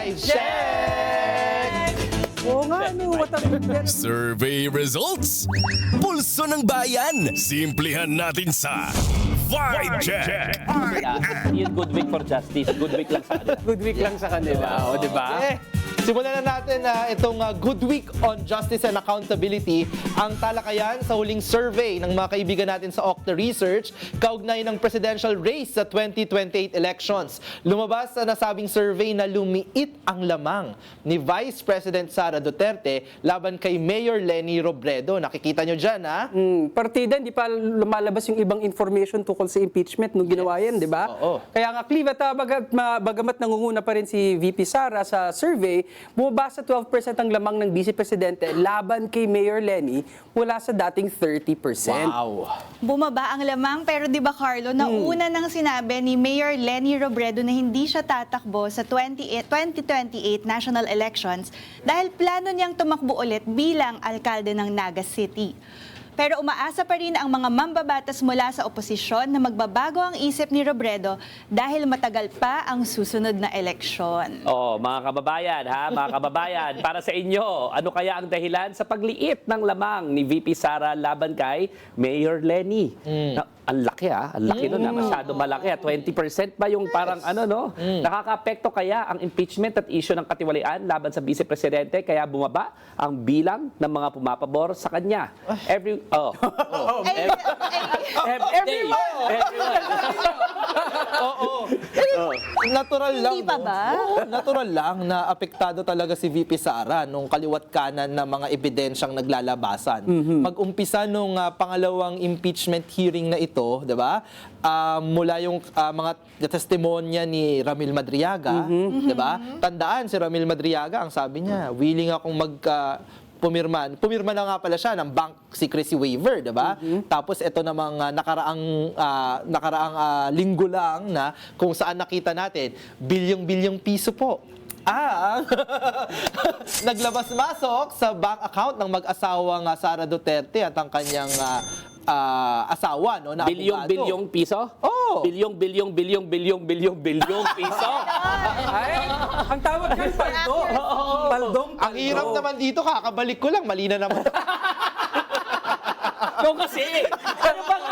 Vibe check! Oo nga, ano, Survey results! Pulso ng bayan! Simplihan natin sa Vibe Check! Yung good week for justice. Good week lang sa kanila. good week lang sa kanila. O, di ba? Simulan na natin itong Good Week on Justice and Accountability, ang talakayan sa huling survey ng mga kaibigan natin sa Okta Research kaugnay ng presidential race sa 2028 elections. Lumabas sa nasabing survey na lumiit ang lamang ni Vice President Sara Duterte laban kay Mayor Leni Robredo. Nakikita nyo dyan, ha? Partida, hindi pa lumalabas yung ibang information tungkol sa impeachment nung ginawa yan, di ba? Oo. Kaya nga, Clive, at bagamat nangunguna pa rin si VP Sara sa survey, bumaba sa 12% ang lamang ng Vice Presidente laban kay Mayor Leni mula sa dating 30%. Wow! Bumaba ang lamang, pero di ba Carlo, nauna nang sinabi ni Mayor Leni Robredo na hindi siya tatakbo sa 2028 national elections dahil plano niyang tumakbo ulit bilang alkalde ng Naga City. Pero umaasa pa rin ang mga mambabatas mula sa oposisyon na magbabago ang isip ni Robredo dahil matagal pa ang susunod na eleksyon. Oh, mga kababayan, mga kababayan, para sa inyo, ano kaya ang dahilan sa pagliit ng lamang ni VP Sara laban kay Mayor Leni? Ang laki ang laki nun, masyado malaki. 20% ba yung parang ano, no? Nakaka-apekto kaya ang impeachment at issue ng katiwalian laban sa Vice Presidente kaya bumaba ang bilang ng mga pumapabor sa kanya. Everyone. Oo. Natural lang, Hindi pa no? ba? Oo, natural lang na apektado talaga si VP Sara nung kaliwat kanan na mga ebidensyang naglalabasan. Mag-umpisa nung pangalawang impeachment hearing na ito, 'di ba? Mula yung mga testimonya ni Ramil Madriaga, 'di ba? Tandaan si Ramil Madriaga, ang sabi niya, willing akong pumirma na nga pala siya ng bank secrecy waiver, 'di ba? Tapos ito namang nakaraang linggo lang na kung saan nakita natin bilyong-bilyong piso po naglabas-masok sa bank account ng mag-asawang Sara Duterte at ang kanyang asawa, no, na Bilyong piso? Oh. Bilyong piso? Ay, ang tawag yan, paldo. Paldong. Ang hirap naman dito, kakabalik ko lang, mali na naman. Ikaw kasi, ano bang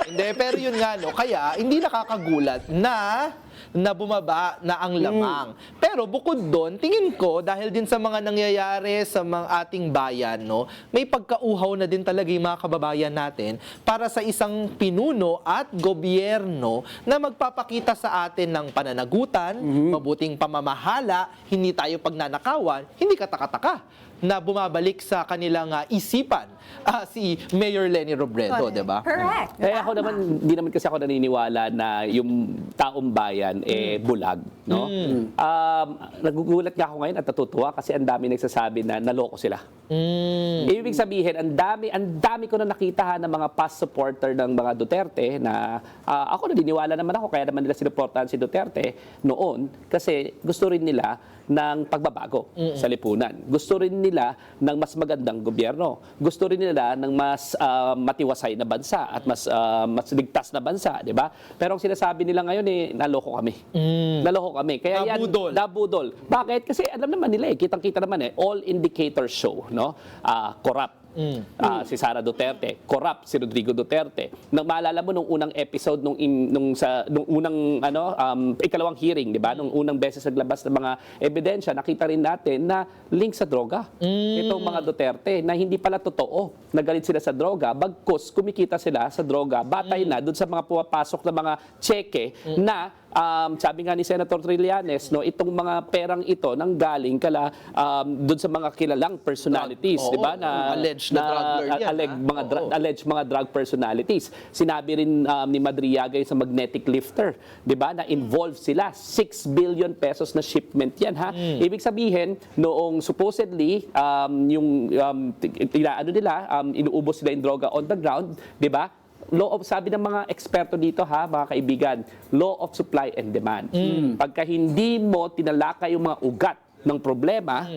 Hindi, pero yun nga, no, kaya hindi nakakagulat na bumaba na ang lamang. Pero bukod doon, tingin ko, dahil din sa mga nangyayari sa mga ating bayan, no, may pagkauhaw na din talaga yung mga kababayan natin para sa isang pinuno at gobyerno na magpapakita sa atin ng pananagutan, mabuting pamamahala, hindi tayo pagnanakawan, hindi katakataka na bumabalik sa kanilang isipan si Mayor Leni Robredo, di ba? Correct. Eh ako naman, hindi naman kasi ako naniniwala na yung taong bayan bulag, no? Nagugulat nga ako ngayon at natutuwa kasi ang dami nagsasabi na naloko sila. Ibig sabihin, ang dami ko na nakita ng mga past supporter ng mga Duterte na ako naniniwala naman ako kaya naman nila sinuportahan si Duterte noon kasi gusto rin nila ng pagbabago sa lipunan. Gusto rin nila ng mas magandang gobyerno. Gusto rin nila ng mas matiwasay na bansa at mas ligtas na bansa, di ba? Pero ang sinasabi nila ngayon naloko kami. Naloko kami. Kaya Nabudol. nabudol. Bakit? Kasi alam naman nila kitang-kita naman all indicators show, no? Corrupt. Si Sara Duterte, corrupt si Rodrigo Duterte. Nang maalala mo nung unang episode nung unang ikalawang hearing, 'di ba? Nung unang beses naglabas ng mga ebidensya, nakita rin natin na link sa droga. Itong mga Duterte na hindi pala totoo. Nagalit sila sa droga, bagkus kumikita sila sa droga. Batay na doon sa mga pumapasok na mga cheque na sabi nga ni Senator Trillanes, no, itong mga perang ito nanggaling kala doon sa mga kilalang personalities, di ba? Na alleged na drug lord yan, alleged mga drug personalities. Sinabi rin ni Madriaga sa magnetic lifter, di ba? Na involved sila 6 billion pesos na shipment yan, ha. Ibig sabihin, noong supposedly inuubos nila yung droga on the ground, di ba? Sabi ng mga eksperto dito mga kaibigan, law of supply and demand. Pagka hindi mo tinalakay yung mga ugat ng problema,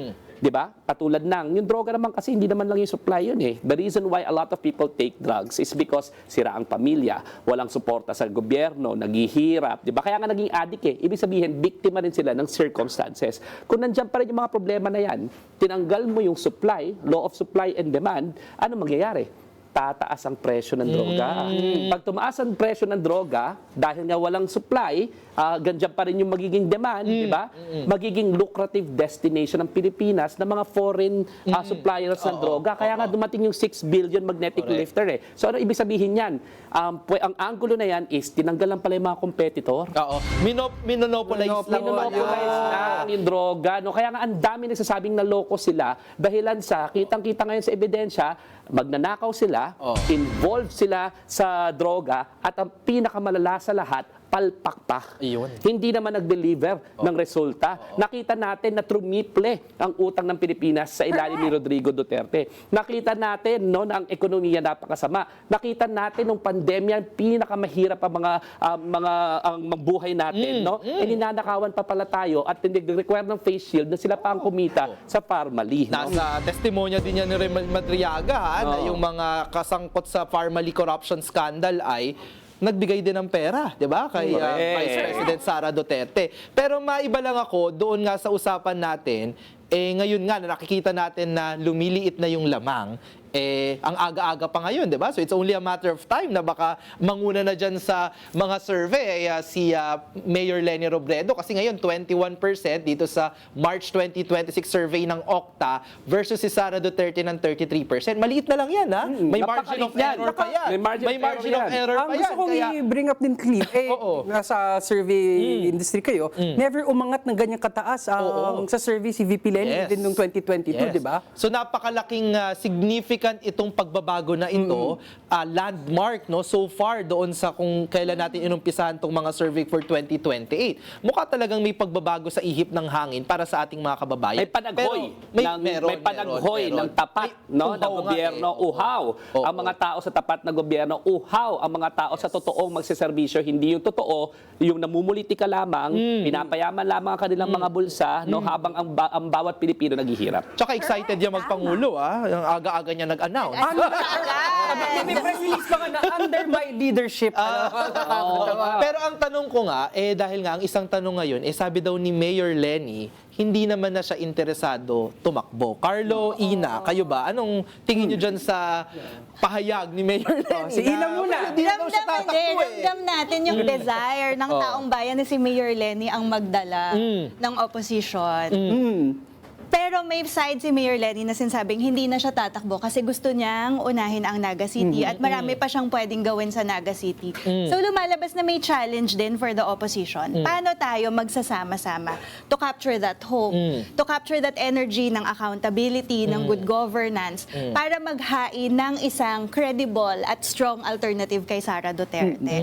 Di ba? Katulad yung droga naman kasi hindi naman lang yung supply yun eh. The reason why a lot of people take drugs is because sira ang pamilya, walang suporta sa gobyerno, naghihirap, di ba? Kaya nga naging addict eh. Ibig sabihin, biktima rin sila ng circumstances. Kung nandiyan pa rin yung mga problema na yan, tinanggal mo yung supply, law of supply and demand, ano mangyayari? Tataas ang presyo ng droga. Pag tumaas ang presyo ng droga, dahil nga walang supply, ganyan pa rin yung magiging demand, di ba? Magiging lucrative destination ng Pilipinas ng mga foreign suppliers ng droga. Kaya nga dumating yung 6 billion magnetic lifter eh. So ano ibig sabihin yan? Ang angulo na yan is tinanggal lang pala yung mga competitor. Oo. Minonopolize lang. Minomonopolize lang yung droga. No? Kaya nga ang dami nagsasabing naloko sila dahilan sa, kitang-kita ngayon sa ebidensya, magnanakaw sila, involved sila sa droga, at ang pinakamalala sa lahat, palpak pa. Iyon. Hindi naman nag-deliver ng resulta. Nakita natin na trumiple ang utang ng Pilipinas sa ilalim ni Rodrigo Duterte. Nakita natin na ang ekonomiya napakasama. Nakita natin nung pandemya, pinakamahirap ang buhay natin. Ninanakawan pa pala tayo at nag-require ng face shield na sila pa ang kumita sa Parmali. Nasa testimonya din yan ni Remal Madriaga na yung mga kasangkot sa Parmali corruption scandal ay nagbigay din ng pera, di ba? Kay Vice President Sara Duterte. Pero maiba lang ako, doon nga sa usapan natin, ngayon nga, nakikita natin na lumiliit na yung lamang, ang aga-aga pa ngayon, di ba? So it's only a matter of time na baka manguna na dyan sa mga survey si Mayor Leni Robredo, kasi ngayon 21% dito sa March 2026 survey ng Okta versus si Sara Duterte ng 33%. Maliit na lang yan, ha? May margin of error pa yan. May margin of error pa yan. Gusto kong i-bring up din clip. Nasa survey industry kayo, never umangat ng ganyang kataas sa survey si VP Leni din noong 2022, di ba? So napakalaking significant itong pagbabago na ito, landmark no so far doon sa kung kailan natin inumpisahan tong mga survey for 2028. Mukha talagang may pagbabago sa ihip ng hangin para sa ating mga kababayan. May panaghoy. Pero may panaghoy ng tapat ng gobyerno, uhaw. Ang mga tao sa tapat na gobyerno, uhaw. Ang mga tao sa totoong magseserbisyo, hindi yung totoo, yung namumulitika lamang, pinapayaman lamang ang kanilang mga bulsa, habang ang bawat Pilipino naghihirap. Tsaka excited yung magpangulo, Yung aga-aga niya nag-announce. May press release pa nga na under my leadership. Pero ang tanong ko nga, dahil nga ang isang tanong ngayon, sabi daw ni Mayor Leni, hindi naman na siya interesado tumakbo. Carlo, Ina, kayo ba? Anong tingin niyo dyan sa pahayag ni Mayor Leni? Si Ina muna. Hindi naman siya tatakbo Ramdam natin yung desire ng taong bayan na si Mayor Leni ang magdala ng opposition. Pero may side si Mayor Leni na sinasabing hindi na siya tatakbo kasi gusto niyang unahin ang Naga City at marami pa siyang pwedeng gawin sa Naga City. So lumalabas na may challenge din for the opposition. Paano tayo magsasama-sama to capture that hope, to capture that energy ng accountability, ng good governance, para maghain ng isang credible at strong alternative kay Sara Duterte.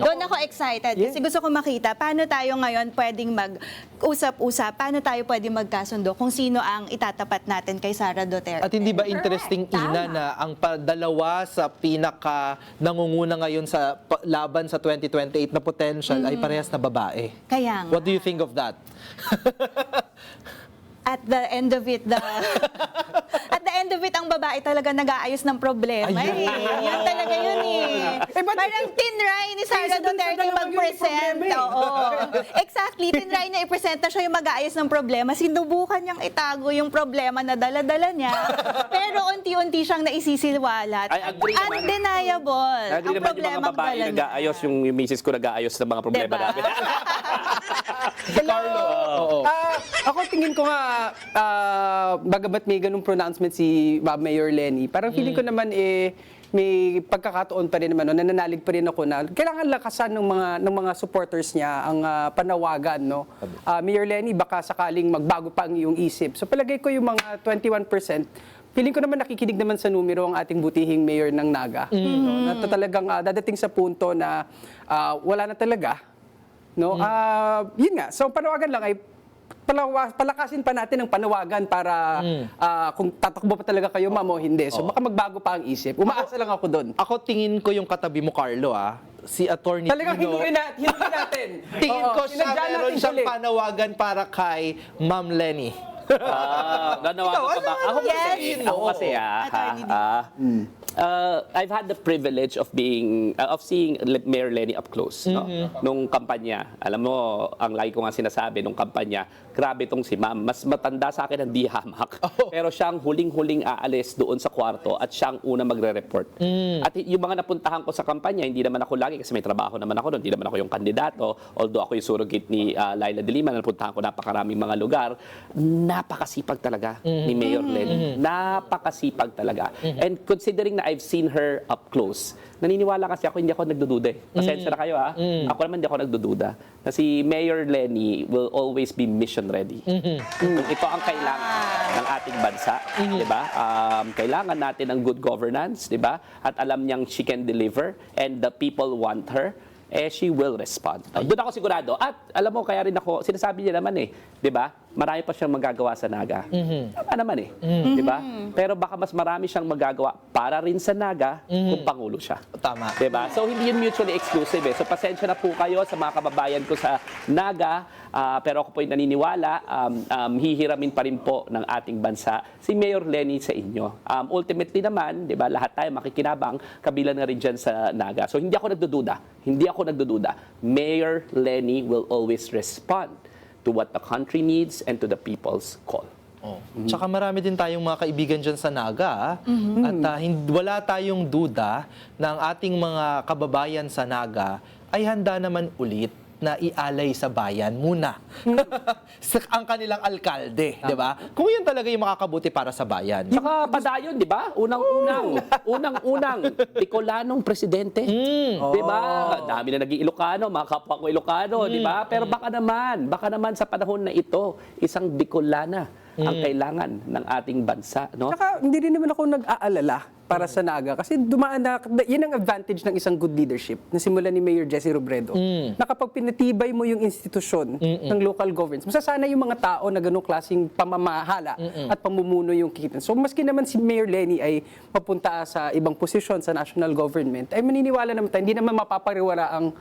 Doon ako excited kasi gusto ko makita paano tayo ngayon pwedeng mag-usap-usap, paano tayo pwedeng magkasundo kung sino ang itatapat natin kay Sara Duterte. At hindi ba interesting, Ina, na ang dalawa sa pinaka nangunguna ngayon sa laban sa 2028 na potential ay parehas na babae? Kaya nga. What do you think of that? At the end of it, ang babae talaga nag-aayos ng problema. Yun talaga yun Parang tinry ni Sara Duterte mag-present. Exactly, tinry niya i-present na siya yung mag-aayos ng problema. Sinubukan niyang itago yung problema na dala-dala niya. Pero unti-unti siyang naisisiwalat. I agree naman. Undeniable. Agree Ang naman problema yung mga babae nag-aayos, yung misis ko nag-aayos ng mga problema Diba? namin. Carlo. Ako tingin ko nga, bagamat may ganung pronouncement si Mayor Leni, parang feeling ko naman may pagkakataon pa rin naman, nananalig pa rin ako na kailangan lakasan ng mga supporters niya ang panawagan, no? Mayor Leni, baka sakaling magbago pa ang iyong isip. So palagay ko yung mga 21%, feeling ko naman nakikinig naman sa numero ang ating butihing mayor ng Naga. No? Na talagang dadating sa punto na wala na talaga. No? Yun nga, so panawagan lang ay palakasin pa natin ang panawagan para kung tatakbo pa talaga kayo, ma'am, o hindi. So baka magbago pa ang isip. Umaasa lang ako doon. Ako tingin ko yung katabi mo, Carlo, si Attorney Talagang Tino. hinduin natin. Tingin ko siya Sinadya meron natin siyang tuloy. panawagan para kay Ma'am Leni. Nanawagan ka ba? Ako kasi, Yes. Attorney Dino. I've had the privilege of seeing Mayor Lenny up close, no? Nung kampanya. Alam mo, ang lagi ko nga sinasabi nung kampanya, grabe tong si Ma'am, mas matanda sa akin ang di hamak. Pero siyang huling-huling aalis doon sa kwarto at siyang una magre-report. At yung mga napuntahan ko sa kampanya, hindi naman ako lagi kasi may trabaho naman ako doon, hindi naman ako yung kandidato, although ako yung surrogate ni Laila de Lima, napuntahan ko napakaraming mga lugar. Napakasipag talaga ni Mayor Lenny. Napakasipag talaga. And considering na I've seen her up close, naniniwala kasi ako, hindi ako nagdududa eh. Pasensya na kayo ha. Ako naman hindi ako nagdududa. Na si Mayor Lenny will always be mission ready. Kung ito ang kailangan ng ating bansa, di ba? Kailangan natin ng good governance, di ba? At alam niyang she can deliver and the people want her, she will respond. Doon ako sigurado. At alam mo, kaya rin ako, sinasabi niya naman eh, di ba? Marami pa siyang magagawa sa Naga. Tama naman eh, di ba? Pero baka mas marami siyang magagawa para rin sa Naga kung Pangulo siya. Tama. Di ba? So, hindi yun mutually exclusive eh. So, pasensya na po kayo sa mga kababayan ko sa Naga. Pero ako po yung naniniwala, hihiramin pa rin po ng ating bansa si Mayor Lenny sa inyo. Ultimately naman, di ba, lahat tayo makikinabang, kabilang na rin dyan sa Naga. So, hindi ako nagdududa. Hindi ako nagdududa. Mayor Lenny will always respond to what the country needs and to the people's call. Tsaka marami din tayong mga kaibigan dyan sa Naga. At wala tayong duda na ang ating mga kababayan sa Naga ay handa naman ulit na ialay sa bayan muna. Ang kanilang alkalde, di ba? Kung yan talaga yung makakabuti para sa bayan. Saka padayon, di ba? Unang-unang Bicolanong presidente. Di ba? Dami na naging Ilocano, mga kapwa ko Ilocano, di ba? Pero baka naman sa panahon na ito, isang Bicolana ang kailangan ng ating bansa, no? Saka hindi rin naman ako nag-aalala para sa Naga kasi yun ang advantage ng isang good leadership na simulan ni Mayor Jessie Robredo. Na kapag pinatibay mo yung institusyon ng local governments, masasana yung mga tao na ganung klaseng pamamahala at pamumuno yung kikitin. So maski naman si Mayor Lenny ay papunta sa ibang posisyon sa national government, ay maniniwala naman tayo, hindi naman mapapariwara ang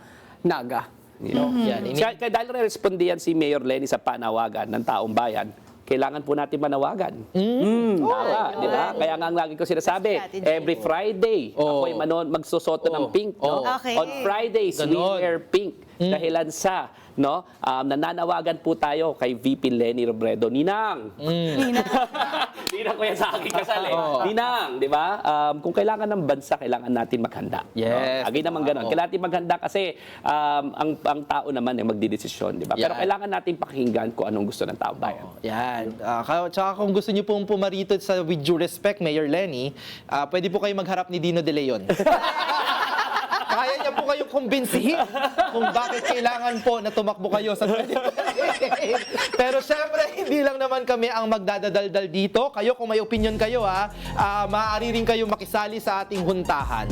Naga. You know? Kaya dahil respondiyan si Mayor Lenny sa panawagan ng taong bayan, kailangan po natin manawagan. Tama, di ba? Kaya nga ang lagi ko sinasabi, Strategy. every Friday, ako'y magsusoto ng pink. No? Okay. On Fridays, we Ganon. wear pink. Dahilan sa, no, nananawagan po tayo kay VP Lenny Robredo. Ninang! Ninang ko yan sa aking kasal eh. Ninang, di ba? Kung kailangan ng bansa, kailangan natin maghanda. Yes. Agi naman ganun. Kailangan natin maghanda kasi ang tao naman ay magdidesisyon, di ba? Pero Yan. kailangan natin pakinggan kung anong gusto ng taong bayan. Yan. Tsaka kung gusto niyo pong pumarito sa With Due Respect, Mayor Lenny, pwede po kayo magharap ni Dino De Leon. Kaya niya po kayong kumbinsihin kung bakit kailangan po na tumakbo kayo sa 2028. Pero syempre, hindi lang naman kami ang magdadadaldal dito. Kayo, kung may opinion kayo, maaari rin kayo makisali sa ating huntahan.